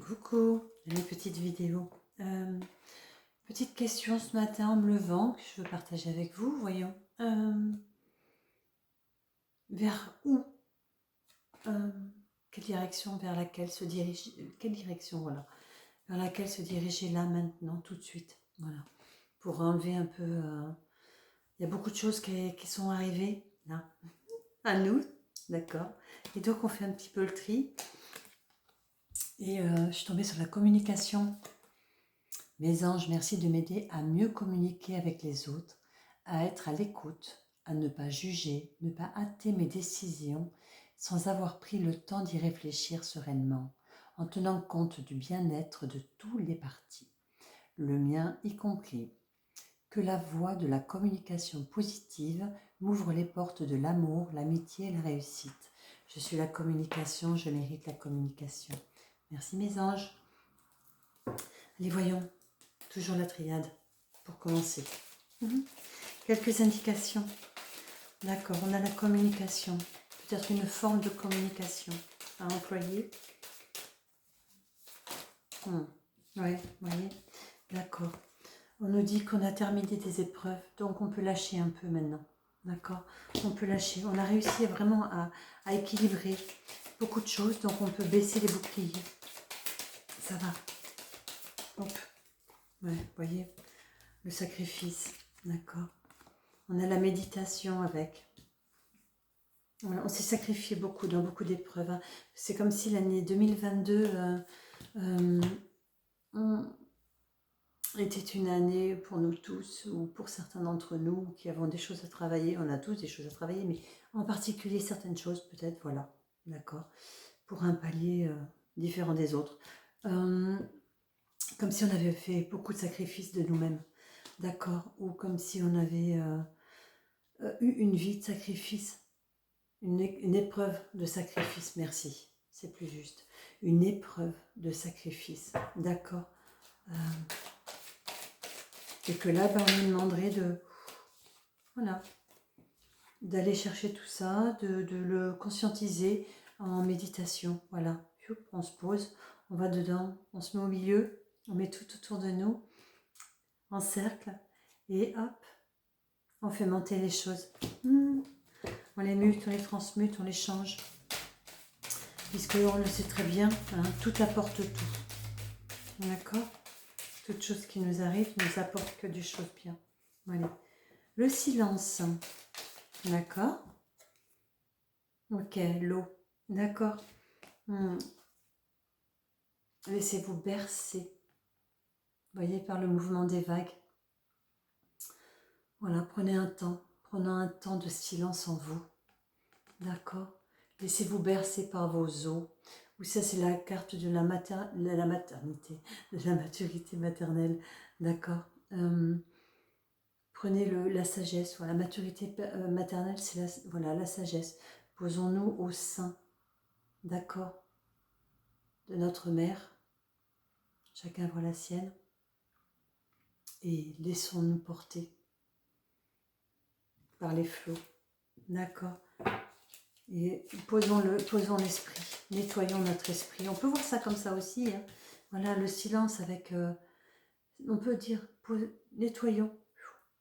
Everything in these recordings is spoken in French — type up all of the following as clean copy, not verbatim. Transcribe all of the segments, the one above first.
Coucou, mes petites vidéos. Petite question ce matin en me levant que je veux partager avec vous. Voyons. Vers où quelle direction vers laquelle se diriger. Quelle direction, voilà. Vers laquelle se diriger là, maintenant, tout de suite. Voilà. Pour enlever un peu. Il y a beaucoup de choses qui sont arrivées là, à nous. D'accord. Et donc on fait un petit peu le tri. Et je suis tombée sur la communication. Mes anges, merci de m'aider à mieux communiquer avec les autres, à être à l'écoute, à ne pas juger, ne pas hâter mes décisions sans avoir pris le temps d'y réfléchir sereinement, en tenant compte du bien-être de tous les partis, le mien y compris. Que la voie de la communication positive m'ouvre les portes de l'amour, l'amitié et la réussite. Je suis la communication, je mérite la communication. Merci mes anges. Allez, voyons. Toujours la triade, pour commencer. Quelques indications. D'accord, on a la communication. Peut-être une forme de communication à employer. Oui, vous voyez. D'accord. On nous dit qu'on a terminé des épreuves, donc on peut lâcher un peu maintenant. D'accord. On peut lâcher. On a réussi vraiment à équilibrer beaucoup de choses, donc on peut baisser les boucliers. Ça va. Hop. Ouais, vous voyez. Le sacrifice. D'accord. On a la méditation avec. Voilà, on s'est sacrifié beaucoup dans beaucoup d'épreuves. Hein. C'est comme si l'année 2022 était une année pour nous tous, ou pour certains d'entre nous qui avons des choses à travailler. On a tous des choses à travailler, mais en particulier certaines choses peut-être, voilà, d'accord, pour un palier différent des autres. Comme si on avait fait beaucoup de sacrifices de nous-mêmes, d'accord, ou comme si on avait eu une vie de sacrifice. Une épreuve de sacrifice, merci, c'est plus juste. Une épreuve de sacrifice, d'accord. Et que là, on nous demanderait voilà, d'aller chercher tout ça, de le conscientiser en méditation. Voilà, on se pose, on va dedans, on se met au milieu, on met tout autour de nous, en cercle, et hop, on fait monter les choses. On les mute, on les transmute, on les change. Puisqu'on le sait très bien, hein, tout apporte tout. D'accord ? Toute chose qui nous arrive nous apporte que des choses bien. Voilà. Le silence. D'accord ? Ok, l'eau. D'accord ? Laissez-vous bercer. Voyez, par le mouvement des vagues. Voilà, prenez un temps. Prenons un temps de silence en vous. D'accord ? Laissez-vous bercer par vos os. Ou ça, c'est la carte de la maternité, de la maturité maternelle. D'accord. Prenez la sagesse. Voilà, la maturité maternelle, c'est la sagesse. Posons-nous au sein, d'accord, de notre mère. Chacun voit la sienne. Et laissons-nous porter par les flots. D'accord. Et posons l'esprit, nettoyons notre esprit. On peut voir ça comme ça aussi. Hein. Voilà, le silence avec, on peut dire, nettoyons.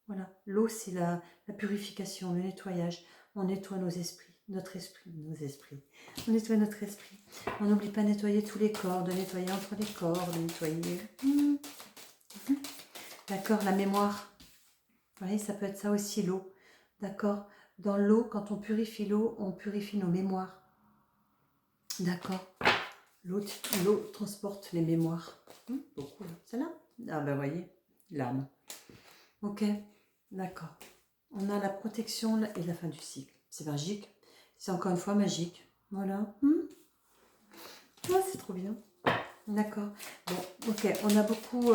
Voilà, l'eau c'est la purification, le nettoyage. On nettoie nos esprits, nos esprits. On nettoie notre esprit. On n'oublie pas de nettoyer tous les corps, de nettoyer entre les corps, de nettoyer. D'accord, la mémoire. Vous voyez, ça peut être ça aussi, l'eau. D'accord. Dans l'eau, quand on purifie l'eau, on purifie nos mémoires. D'accord. L'eau transporte les mémoires. Beaucoup. Celle-là. Ah ben voyez, l'âme. Ok, d'accord. On a la protection et la fin du cycle. C'est magique. C'est encore une fois magique. Voilà. Ah, c'est trop bien. D'accord. Bon, ok, on a beaucoup...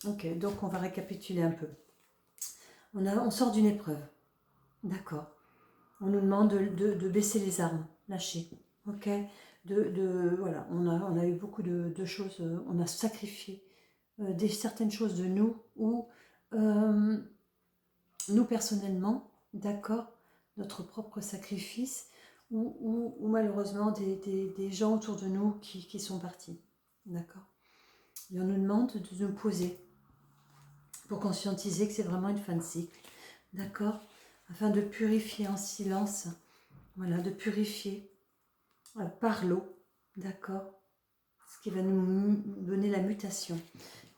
ok, donc on va récapituler un peu. On sort d'une épreuve. D'accord. On nous demande de baisser les armes, lâcher. Ok. Voilà, on a eu beaucoup de choses, on a sacrifié certaines choses de nous ou nous personnellement, d'accord, notre propre sacrifice ou malheureusement des gens autour de nous qui sont partis. d'accord? Et on nous demande de nous poser pour conscientiser que c'est vraiment une fin de cycle, d'accord? Afin de purifier en silence, voilà, de purifier par l'eau, d'accord? Ce qui va nous donner la mutation.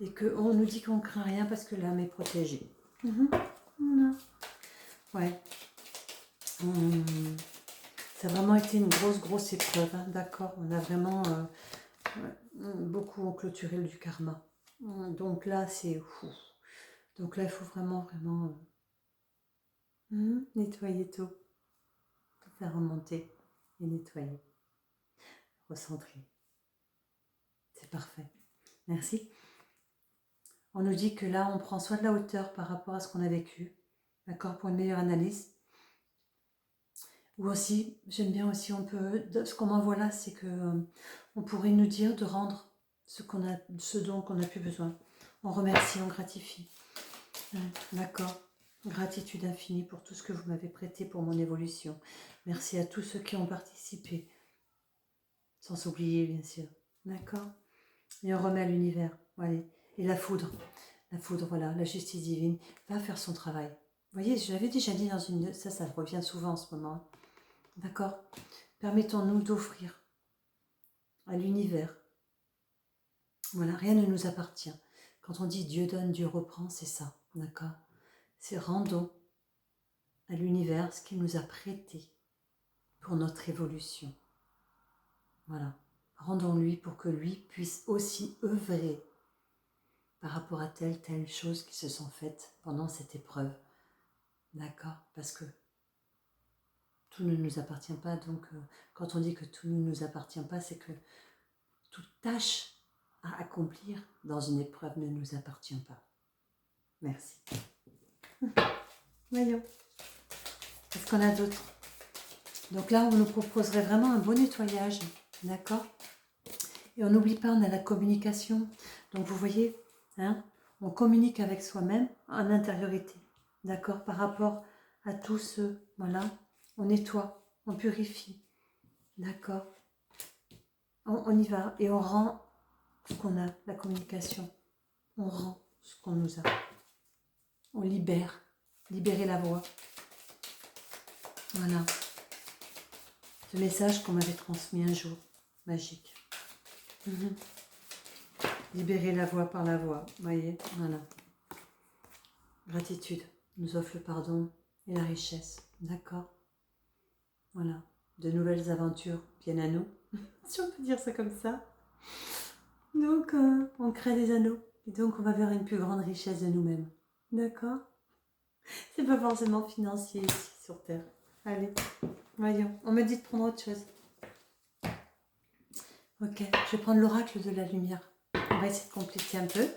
Et qu'on nous dit qu'on ne craint rien parce que l'âme est protégée. Ouais. Ça a vraiment été une grosse épreuve, hein, d'accord? On a vraiment beaucoup clôturé du karma. Donc là, c'est fou. Donc là, il faut vraiment nettoyer tout faire remonter et nettoyer, recentrer. C'est parfait. Merci. On nous dit que là, on prend soit de la hauteur par rapport à ce qu'on a vécu, d'accord, pour une meilleure analyse. Ou aussi, j'aime bien aussi, on peut, ce qu'on m'envoie là, c'est que on pourrait nous dire de rendre ce dont on n'a plus besoin. On remercie, on gratifie. D'accord. Gratitude infinie pour tout ce que vous m'avez prêté pour mon évolution. Merci à tous ceux qui ont participé. Sans s'oublier, bien sûr. D'accord. Et on remet à l'univers. Allez. Et la foudre, voilà, la justice divine, va faire son travail. Vous voyez, je l'avais déjà dit dans une... Ça revient souvent en ce moment. D'accord. Permettons-nous d'offrir à l'univers. Voilà, rien ne nous appartient. Quand on dit Dieu donne, Dieu reprend, c'est ça. D'accord. C'est rendons à l'univers ce qu'il nous a prêté pour notre évolution. Voilà. Rendons-lui pour que lui puisse aussi œuvrer par rapport à telle chose qui se sont faites pendant cette épreuve. D'accord? Parce que tout ne nous appartient pas. Donc, quand on dit que tout ne nous appartient pas, c'est que toute tâche à accomplir dans une épreuve ne nous appartient pas. Merci. Voyons. Qu'est-ce qu'on a d'autre? Donc là, on nous proposerait vraiment un beau nettoyage. D'accord? Et on n'oublie pas, on a la communication. Donc vous voyez, hein, on communique avec soi-même en intériorité. D'accord? Par rapport à tout ce, voilà, on nettoie, on purifie. D'accord? On y va et on rend ce qu'on a, la communication. On rend ce qu'on nous a. On libère. Libérer la voix. Voilà. Ce message qu'on m'avait transmis un jour. Magique. Libérer la voix par la voix. Vous voyez? Voilà. Gratitude nous offre le pardon et la richesse. D'accord? Voilà. De nouvelles aventures viennent à nous. Si on peut dire ça comme ça. Donc, on crée des anneaux. Et donc, on va vers une plus grande richesse de nous-mêmes. D'accord? C'est pas forcément financier ici sur Terre. Allez, voyons. On me dit de prendre autre chose. Ok, je vais prendre l'oracle de la lumière. On va essayer de compléter un peu.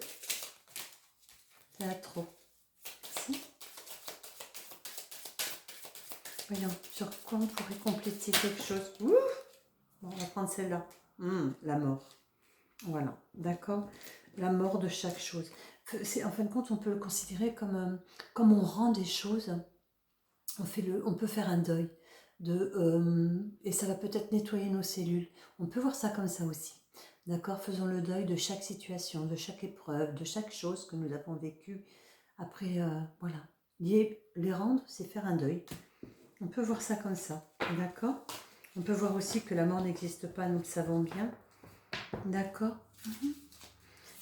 Ça va trop. Merci. Voyons, sur quoi on pourrait compléter quelque chose. Ouh, bon, on va prendre celle-là. La mort. Voilà, d'accord. La mort de chaque chose. En fin de compte, on peut le considérer comme on rend des choses. On peut faire un deuil. Et ça va peut-être nettoyer nos cellules. On peut voir ça comme ça aussi. D'accord? Faisons le deuil de chaque situation, de chaque épreuve, de chaque chose que nous avons vécue. Après, voilà. Les rendre, c'est faire un deuil. On peut voir ça comme ça. D'accord? On peut voir aussi que la mort n'existe pas, nous le savons bien. D'accord?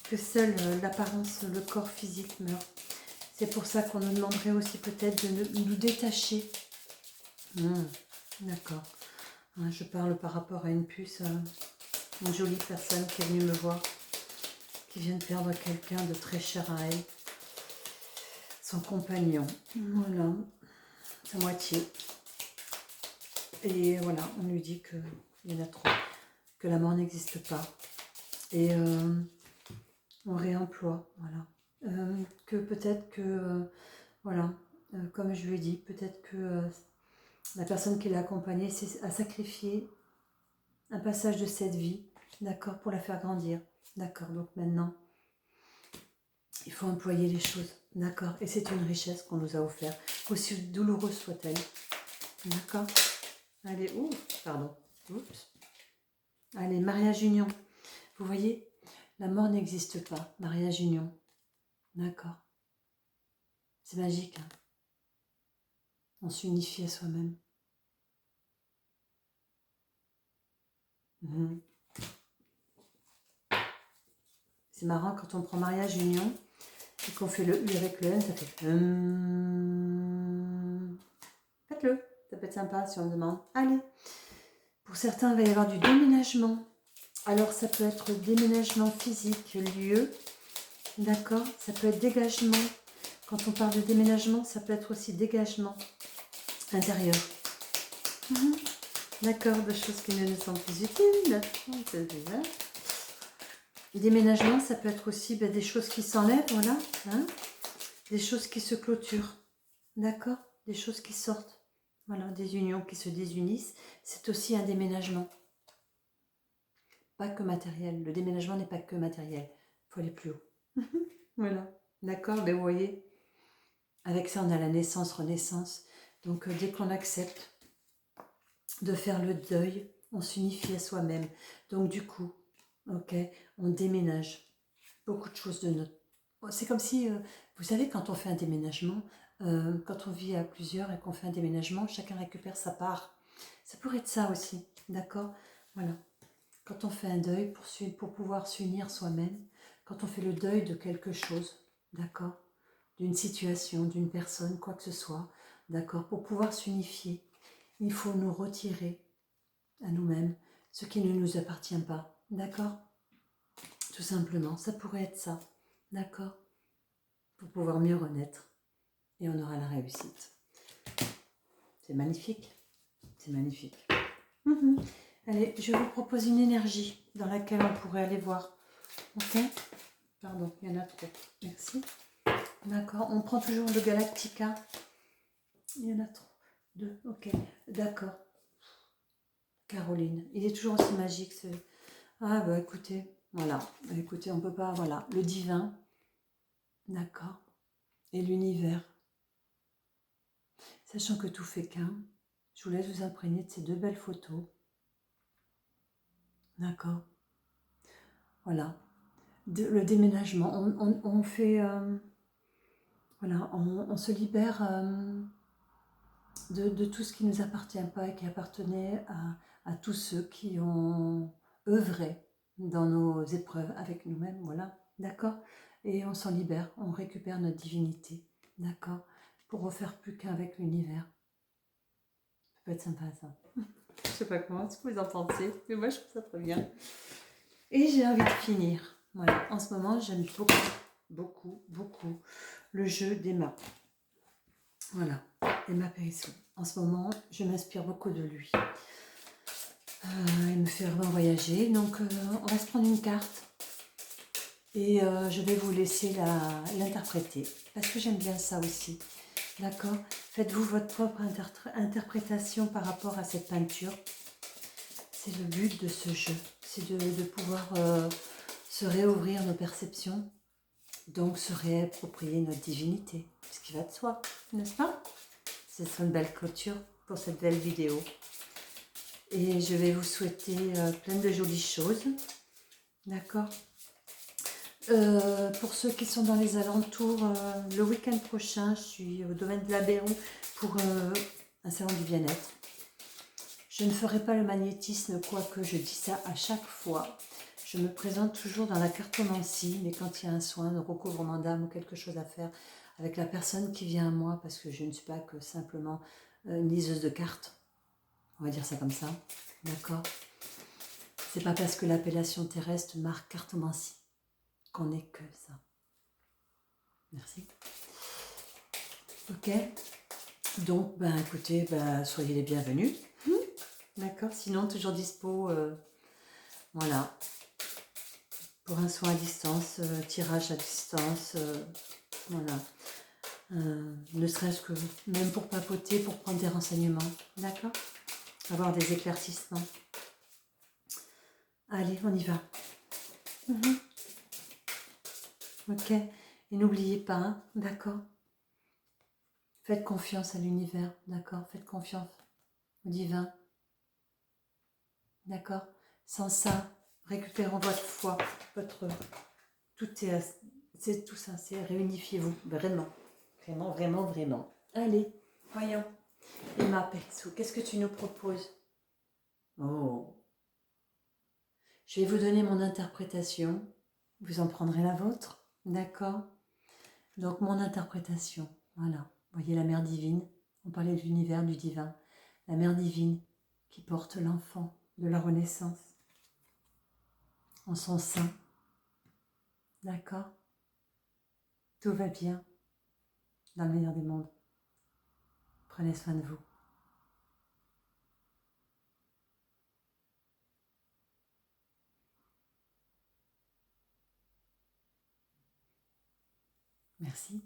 Que seule l'apparence, le corps physique meurt. C'est pour ça qu'on nous demanderait aussi peut-être de nous détacher. D'accord. Je parle par rapport à une puce, une jolie personne qui est venue me voir, qui vient de perdre quelqu'un de très cher à elle, son compagnon. Voilà, sa moitié. Et voilà, on lui dit qu'il y en a trop, que la mort n'existe pas. Et on réemploie, voilà. Que peut-être que, voilà, comme je lui ai dit, peut-être que la personne qui l'a accompagnée a sacrifié un passage de cette vie, d'accord, pour la faire grandir. D'accord, donc maintenant, il faut employer les choses, d'accord. Et c'est une richesse qu'on nous a offerte, aussi douloureuse soit-elle. D'accord. Allez, pardon. Oups. Allez, mariage union. Vous voyez, La mort n'existe pas. Mariage, union. D'accord. C'est magique. Hein. On s'unifie à soi-même. Mhm. C'est marrant quand on prend mariage, union, et qu'on fait le U avec le N, ça fait Faites-le, ça peut être sympa si on demande. Allez. Pour certains, il va y avoir du déménagement. Alors, ça peut être déménagement physique, lieu. D'accord. Ça peut être dégagement. Quand on parle de déménagement, ça peut être aussi dégagement intérieur. D'accord, de choses qui ne nous sont plus utiles. Déménagement, ça peut être aussi des choses qui s'enlèvent, voilà. Hein, des choses qui se clôturent. D'accord. Des choses qui sortent. Voilà, des unions qui se désunissent. C'est aussi un déménagement. Pas que matériel. Le déménagement n'est pas que matériel. Il faut aller plus haut. Voilà. D'accord, mais vous voyez, avec ça, on a la naissance, renaissance. Donc, dès qu'on accepte de faire le deuil, on s'unifie à soi-même. Donc, du coup, ok, on déménage beaucoup de choses de notre... C'est comme si, vous savez, quand on fait un déménagement, quand on vit à plusieurs et qu'on fait un déménagement, chacun récupère sa part. Ça pourrait être ça aussi, d'accord? Voilà. Quand on fait un deuil pour pouvoir s'unir soi-même, quand on fait le deuil de quelque chose, d'accord? D'une situation, d'une personne, quoi que ce soit, d'accord? Pour pouvoir s'unifier, il faut nous retirer à nous-mêmes ce qui ne nous appartient pas, d'accord? Tout simplement, ça pourrait être ça, d'accord? Pour pouvoir mieux renaître et on aura la réussite. C'est magnifique, c'est magnifique. Allez, je vous propose une énergie dans laquelle on pourrait aller voir, ok? Pardon, il y en a trop, merci. D'accord, on prend toujours le Galactica. Il y en a trop. Deux, ok, d'accord. Caroline, il est toujours aussi magique ce... Ah bah écoutez, voilà, écoutez, on peut pas, voilà, le divin, d'accord, et l'univers. Sachant que tout fait qu'un, je vous laisse vous imprégner de ces deux belles photos. D'accord. Voilà. Le déménagement, on fait... voilà, on se libère de tout ce qui ne nous appartient pas et qui appartenait à tous ceux qui ont œuvré dans nos épreuves avec nous-mêmes, voilà, d'accord? Et on s'en libère, on récupère notre divinité, d'accord? Pour refaire plus qu'un avec l'univers. Ça peut être sympa, ça. Je sais pas comment, ce que vous en pensez, mais moi je trouve ça très bien. Et j'ai envie de finir. Voilà, en ce moment, j'aime beaucoup le jeu d'Emma. Voilà, Emma Périsson. En ce moment, je m'inspire beaucoup de lui. Il me fait vraiment voyager. Donc, on va se prendre une carte. Et je vais vous laisser l'interpréter. Parce que j'aime bien ça aussi. D'accord? Faites-vous votre propre interprétation par rapport à cette peinture. C'est le but de ce jeu. C'est de pouvoir se réouvrir nos perceptions. Donc, se réapproprier notre divinité. Ce qui va de soi, n'est-ce pas? Ce sera une belle clôture pour cette belle vidéo. Et je vais vous souhaiter plein de jolies choses. D'accord? Pour ceux qui sont dans les alentours, le week-end prochain, je suis au domaine de l'Abéron pour un salon du bien-être. Je ne ferai pas le magnétisme, quoique je dis ça à chaque fois. Je me présente toujours dans la cartomancie, mais quand il y a un soin de recouvrement d'âme ou quelque chose à faire avec la personne qui vient à moi, parce que je ne suis pas que simplement une liseuse de cartes, on va dire ça comme ça, d'accord? C'est pas parce que l'appellation terrestre marque cartomancie qu'on n'est que ça. Merci. Ok. Donc, ben écoutez, soyez les bienvenus. D'accord. Sinon, toujours dispo, voilà, pour un soin à distance, tirage à distance, voilà. Ne serait-ce que même pour papoter, pour prendre des renseignements. D'accord. Avoir des éclaircissements. Allez, on y va. Ok. Et n'oubliez pas, hein, d'accord? Faites confiance à l'univers, d'accord? Faites confiance au divin. D'accord? Sans ça, Récupérons votre foi, votre... Tout est... C'est tout ça, c'est réunifiez-vous, vraiment. Vraiment, vraiment, vraiment. Allez, voyons. Emma Perso, qu'est-ce que tu nous proposes? Oh. Je vais vous donner mon interprétation. Vous en prendrez la vôtre, d'accord? Donc mon interprétation, voilà. Vous voyez la mère divine, on parlait de l'univers, du divin. La mère divine qui porte l'enfant de la renaissance en son sein. D'accord? Tout va bien dans le meilleur des mondes. Prenez soin de vous. Merci.